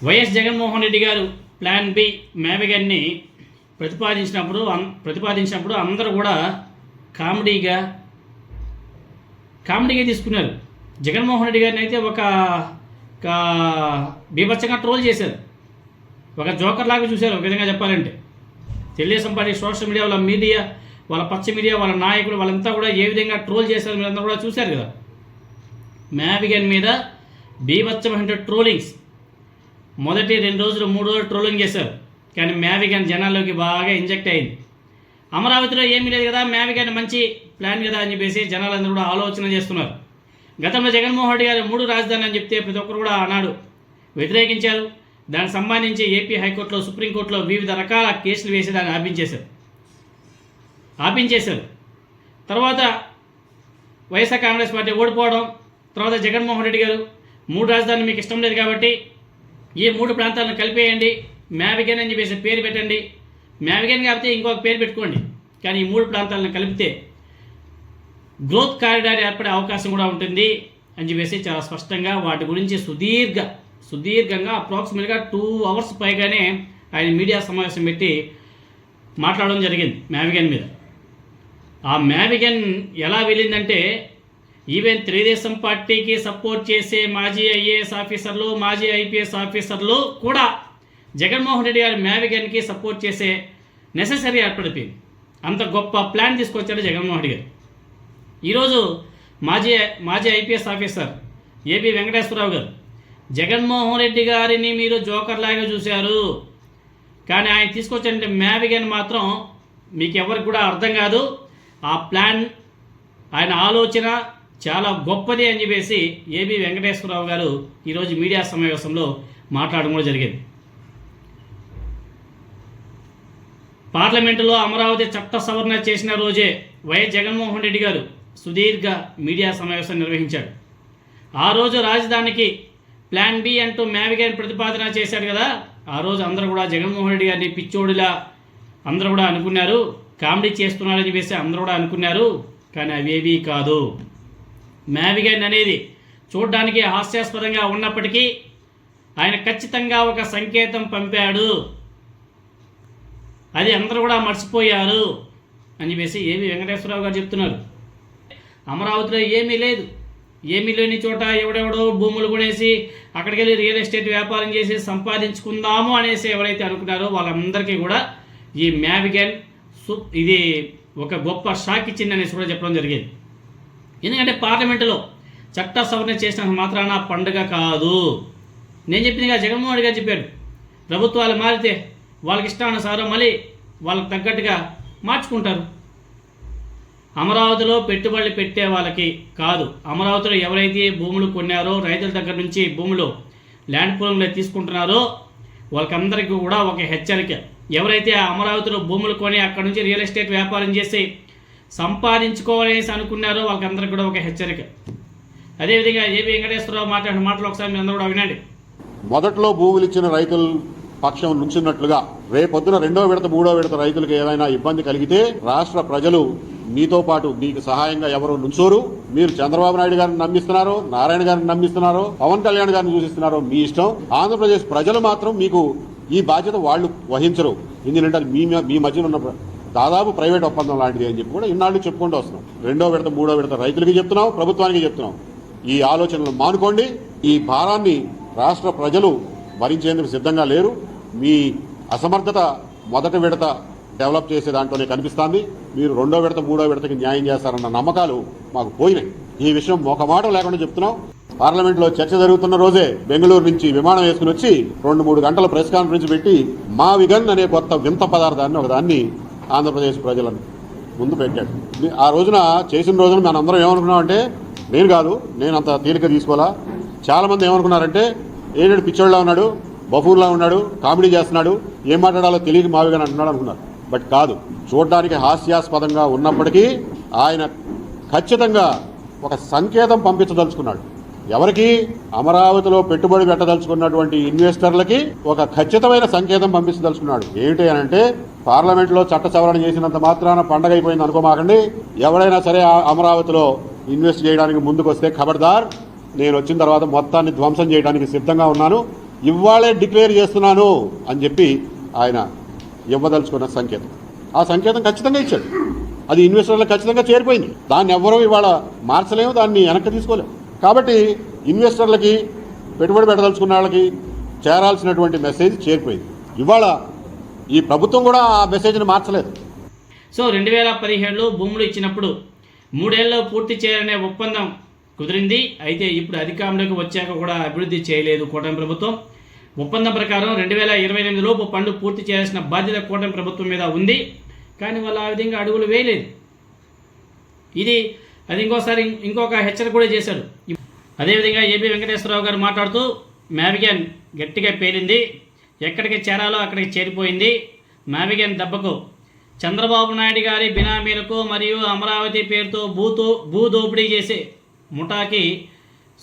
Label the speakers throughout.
Speaker 1: YS Jaganmohan Reddy గారు plan B మేవిగన్ని ప్రతిపాదించినప్పుడు అందరూ కూడా కామెడీగా తీసుకున్నారు. జగన్మోహన్ రెడ్డి గారిని అయితే ఒక బీభత్సంగా ట్రోల్ చేశారు, ఒక జోకర్ లాగా చూశారు. ఒక విధంగా చెప్పాలంటే తెలుగుదేశం పార్టీ సోషల్ మీడియా, వాళ్ళ పచ్చ మీడియా, వాళ్ళ నాయకులు వాళ్ళంతా కూడా ఏ విధంగా ట్రోల్ చేశారు మీరంతా కూడా చూశారు కదా. మేవిగన్ మీద బీభత్సమైన ట్రోలింగ్స్ మొదటి 2 రోజులు 3 రోజులు ట్రోలింగ్ చేశారు. కానీ మేవిగన్ జనాల్లోకి బాగా ఇంజెక్ట్ అయింది. అమరావతిలో ఏమీ లేదు కదా, మేవిగన్ మంచి ప్లాన్ కదా అని చెప్పేసి జనాలందరూ కూడా ఆలోచన చేస్తున్నారు. గతంలో జగన్మోహన్ రెడ్డి గారు 3 రాజధానులు అని చెప్తే ప్రతి ఒక్కరు కూడా ఆనాడు వ్యతిరేకించారు. దానికి సంబంధించి ఏపీ హైకోర్టులో, సుప్రీంకోర్టులో వివిధ రకాల కేసులు వేసి దాన్ని ఆపించేశారు. తర్వాత వైఎస్ఆర్ కాంగ్రెస్ పార్టీ ఓడిపోవడం, తర్వాత జగన్మోహన్ రెడ్డి గారు 3 రాజధానులు మీకు ఇష్టం లేదు కాబట్టి ఈ 3 ప్రాంతాలను కలిపేయండి, మేవిగన్ అని చెప్పేసి పేరు పెట్టండి, మేవిగన్ కాకపోతే ఇంకొక పేరు పెట్టుకోండి, కానీ ఈ 3 ప్రాంతాలను కలిపితే గ్రోత్ కారిడార్ ఏర్పడే అవకాశం కూడా ఉంటుంది అని చెప్పేసి చాలా స్పష్టంగా వాటి గురించి సుదీర్ఘంగా అప్రాక్సిమేట్గా 2 అవర్స్ పైగానే ఆయన మీడియా సమావేశం పెట్టి మాట్లాడడం జరిగింది మేవిగన్ మీద. ఆ మేవిగన్ ఎలా వెళ్ళిందంటే ఈవెన్ తెలుగుదేశం పార్టీకి సపోర్ట్ చేసే మాజీ ఐఏఎస్ ఆఫీసర్లు, మాజీ ఐపీఎస్ ఆఫీసర్లు కూడా జగన్మోహన్ రెడ్డి గారి మేవిగన్కి సపోర్ట్ చేసే నెససరీ ఏర్పడిపోయింది. అంత గొప్ప ప్లాన్ తీసుకొచ్చాడు జగన్మోహన్ రెడ్డి గారు. ఈరోజు మాజీ ఐపీఎస్ ఆఫీసర్ ఏబి వెంకటేశ్వరరావు గారు, జగన్మోహన్ రెడ్డి గారిని మీరు జోకర్ లాగా చూశారు, కానీ ఆయన తీసుకొచ్చే మేవిగన్ మాత్రం మీకు ఎవరికి కూడా అర్థం కాదు, ఆ ప్లాన్ ఆయన ఆలోచన చాలా గొప్పది అని చెప్పేసి ఏబి వెంకటేశ్వరరావు గారు ఈరోజు మీడియా సమావేశంలో మాట్లాడడం కూడా జరిగింది. పార్లమెంటులో అమరావతి చట్ట సవరణ చేసిన రోజే వైఎస్ జగన్మోహన్ రెడ్డి గారు సుదీర్ఘ మీడియా సమావేశం నిర్వహించాడు. ఆ రోజు రాజధానికి ప్లాన్ బి అంటూ మేవిగన్ ప్రతిపాదన చేశాడు కదా. ఆ రోజు అందరూ కూడా జగన్మోహన్ రెడ్డి గారిని పిచ్చోడిలా అందరూ కూడా అనుకున్నారు, కామెడీ చేస్తున్నారని చెప్పేసి అందరూ కూడా అనుకున్నారు. కానీ అవేవీ కాదు. మేవిగన్ అనేది చూడడానికి హాస్యాస్పదంగా ఉన్నప్పటికీ ఆయన ఖచ్చితంగా ఒక సంకేతం పంపాడు, అది అందరూ కూడా మర్చిపోయారు అని చెప్పేసి ఏబి వెంకటేశ్వరరావు గారు చెప్తున్నారు. అమరావతిలో ఏమీ లేదు, ఏమీ లేని చోట ఎవడెవడో భూములు కొనేసి అక్కడికి వెళ్ళి రియల్ ఎస్టేట్ వ్యాపారం చేసి సంపాదించుకుందాము అనేసి ఎవరైతే అనుకున్నారో వాళ్ళందరికీ కూడా ఈ మేవిగన్ ఇది ఒక గొప్ప షాక్ ఇచ్చిందనేసి కూడా చెప్పడం జరిగింది. ఎందుకంటే పార్లమెంటులో చట్ట సవరణ చేసినంత మాత్రాన పండుగ కాదు. నేను చెప్పిందిగా జగన్మోహన్ రెడ్డి గారు చెప్పాడు, ప్రభుత్వాలు మారితే వాళ్ళకి ఇష్టానుసారం మళ్ళీ వాళ్ళకి తగ్గట్టుగా మార్చుకుంటారు. అమరావతిలో పెట్టుబడులు పెట్టే వాళ్ళకి కాదు, అమరావతిలో ఎవరైతే భూములు కొన్నారో, రైతుల దగ్గర నుంచి భూములు ల్యాండ్ పూలింగ్లో తీసుకుంటున్నారో వాళ్ళకందరికీ కూడా ఒక హెచ్చరిక. ఎవరైతే అమరావతిలో భూములు కొని అక్కడ నుంచి రియల్ ఎస్టేట్ వ్యాపారం చేసి సంపాదించుకోవాలనేసి అనుకున్నారో వాళ్ళకందరికీ కూడా ఒక హెచ్చరిక. అదేవిధంగా ఏబి వెంకటేశ్వరరావు మాట్లాడిన మాటలు ఒకసారి మీరు అందరూ కూడా వినండి.
Speaker 2: మొదట్లో భూములు ఇచ్చిన రైతుల పక్షం నుంచున్నట్లుగా రేపొద్దున 2వ విడత 3వ విడత రైతులకు ఏదైనా ఇబ్బంది కలిగితే రాష్ట్ర ప్రజలు మీతో పాటు మీకు సహాయంగా ఎవరు నుంచోరు. మీరు చంద్రబాబు నాయుడు గారిని నమ్మిస్తున్నారో, నారాయణ గారిని నమ్మిస్తున్నారో, పవన్ కళ్యాణ్ గారిని సూచిస్తున్నారో మీ ఇష్టం. ఆంధ్రప్రదేశ్ ప్రజలు మాత్రం మీకు ఈ బాధ్యత వాళ్ళు వహించరు. ఎందుకంటే అది మీ మధ్యన ఉన్న దాదాపు ప్రైవేట్ ఒప్పందం లాంటిది అని చెప్పి కూడా ఇన్నాళ్ళు చెప్పుకుంటూ వస్తున్నాం. 2వ విడత 3వ విడత రైతులకి చెప్తున్నాం, ప్రభుత్వానికి చెప్తున్నాం, ఈ ఆలోచనలు మానుకోండి. ఈ భారాన్ని రాష్ట్ర ప్రజలు భరించేందుకు సిద్ధంగా లేరు. మీ అసమర్థత మొదటి విడత డెవలప్ చేసే దాంట్లోనే కనిపిస్తోంది. మీరు 2వ విడత 3వ విడతకి న్యాయం చేస్తారన్న నమ్మకాలు మాకు పోయినాయి. ఈ విషయం ఒక మాట లేకుండా చెప్తున్నాం. పార్లమెంట్లో చర్చ జరుగుతున్న రోజే బెంగళూరు నుంచి విమానం వేసుకుని వచ్చి 2-3 గంటల ప్రెస్ కాన్ఫరెన్స్ పెట్టి మావిగన్ అనే కొత్త వింత పదార్థాన్ని ఒకదాన్ని ఆంధ్రప్రదేశ్ ప్రజలను ముందు పెట్టాడు. ఆ రోజున చేసిన రోజున మనందరం ఏమనుకున్నామంటే, నేను కాదు, నేను అంత తేలిక తీసుకోవాలా, చాలా మంది ఏమనుకున్నారంటే ఏడు పిచ్చోళ్ళ ఉన్నాడు, బఫూన్లా ఉన్నాడు, కామెడీ చేస్తున్నాడు, ఏం మాట్లాడాలో తెలియక మావిగన్ అంటున్నాడు అనుకున్నారు. బట్ కాదు, చూడడానికి హాస్యాస్పదంగా ఉన్నప్పటికీ ఆయన ఖచ్చితంగా ఒక సంకేతం పంపించదలుచుకున్నాడు. ఎవరికి? అమరావతిలో పెట్టుబడి పెట్టదలుచుకున్నటువంటి ఇన్వెస్టర్లకి ఒక ఖచ్చితమైన సంకేతం పంపించదలుచుకున్నాడు. ఏమిటి అని అంటే, పార్లమెంట్లో చట్ట సవరణ చేసినంత మాత్రాన పండగ అయిపోయింది అనుకోమాకండి. ఎవరైనా సరే అమరావతిలో ఇన్వెస్ట్ చేయడానికి ముందుకు వస్తే ఖబర్దార్, నేను వచ్చిన తర్వాత మొత్తాన్ని ధ్వంసం చేయడానికి సిద్ధంగా ఉన్నాను, ఇవాళే డిక్లేర్ చేస్తున్నాను అని చెప్పి ఆయన ఇవ్వదలుచుకున్న సంకేతం. ఆ సంకేతం ఖచ్చితంగా ఇచ్చాడు. అది ఇన్వెస్టర్లకు ఖచ్చితంగా చేరిపోయింది. దాన్ని ఎవ్వరూ ఇవాళ మార్చలేము, దాన్ని వెనక్కి తీసుకోలేము. కాబట్టి ఇన్వెస్టర్లకి, పెట్టుబడి పెట్టదలుచుకున్న వాళ్ళకి చేరాల్సినటువంటి మెసేజ్ చేరిపోయింది. ఇవాళ ఈ ప్రభుత్వం కూడా ఆ మెసేజ్ని మార్చలేదు.
Speaker 1: సో 2017లో భూములు ఇచ్చినప్పుడు 3 ఏళ్ళలో పూర్తి చేయాలనే ఒప్పందం కుదిరింది. అయితే ఇప్పుడు అధికారంలోకి వచ్చాక కూడా అభివృద్ధి చేయలేదు కూటమి ప్రభుత్వం. ఒప్పందం ప్రకారం 2028లోపు పనులు పూర్తి చేయాల్సిన బాధ్యత కూటమి ప్రభుత్వం మీద ఉంది. కానీ వాళ్ళు ఆ విధంగా అడుగులు వేయలేదు. అది ఇంకొక హెచ్చరిక కూడా చేశారు. అదేవిధంగా ఏబీ వెంకటేశ్వరరావు గారు మాట్లాడుతూ మ్యావిగన్ గట్టిగా పేలింది, ఎక్కడికి చేరాలో అక్కడికి చేరిపోయింది. మ్యావిగన్ దెబ్బకు చంద్రబాబు నాయుడు గారి బినామీలకు మరియు అమరావతి పేరుతో భూ దోపిడీ చేసే ముఠాకి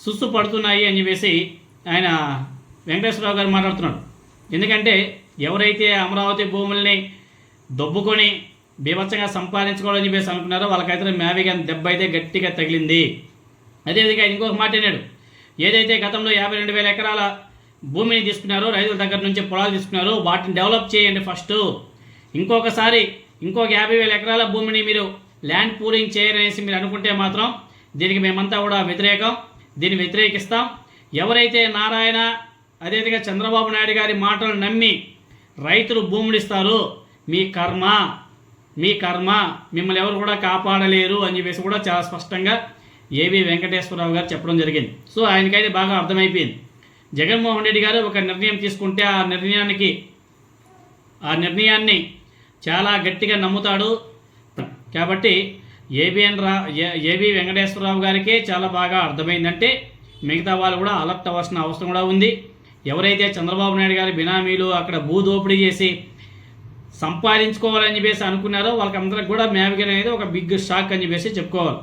Speaker 1: సుస్సు పడుతున్నాయి అని చెప్పేసి ఆయన వెంకటేశ్వరరావు గారు మాట్లాడుతున్నాడు. ఎందుకంటే ఎవరైతే అమరావతి భూముల్ని దొబ్బుకొని బీభత్సంగా సంపాదించుకోవాలని చెప్పేసి అనుకున్నారో వాళ్ళకైతే మ్యావిగన్ దెబ్బ అయితే గట్టిగా తగిలింది. అదేవిధంగా ఇంకొక మాట అన్నాడు, ఏదైతే గతంలో 52,000 ఎకరాల భూమిని తీసుకున్నారో, రైతుల దగ్గర నుంచి పొలాలు తీసుకున్నారో వాటిని డెవలప్ చేయండి ఫస్ట్. ఇంకొక 50,000 ఎకరాల భూమిని మీరు ల్యాండ్ పూలింగ్ చేయరనేసి మీరు అనుకుంటే మాత్రం దీనికి మేమంతా కూడా దీన్ని వ్యతిరేకిస్తాం. ఎవరైతే నారాయణ అదేవిధంగా చంద్రబాబు నాయుడు గారి మాటలు నమ్మి రైతులు భూములు ఇస్తారో మీ కర్మ, మిమ్మల్ని ఎవరు కూడా కాపాడలేరు అని చెప్పేసి కూడా చాలా స్పష్టంగా ఏబీ వెంకటేశ్వరరావు గారు చెప్పడం జరిగింది. సో ఆయనకైతే బాగా అర్థమైపోయింది. జగన్మోహన్ రెడ్డి గారు ఒక నిర్ణయం తీసుకుంటే ఆ నిర్ణయాన్ని చాలా గట్టిగా నమ్ముతాడు. కాబట్టి ఏబీ వెంకటేశ్వరరావు గారికే చాలా బాగా అర్థమైందంటే మిగతా వాళ్ళు కూడా అలర్ట్ అవ్వాల్సిన అవసరం కూడా ఉంది. ఎవరైతే చంద్రబాబు నాయుడు గారి బినామీలు అక్కడ భూదోపిడీ చేసి సంపాదించుకోవాలని చెప్పేసి అనుకున్నారో వాళ్ళకందరికి కూడా మ్యావిగన్ అనేది ఒక బిగ్ షాక్ అని చెప్పేసి చెప్పుకోవాలి.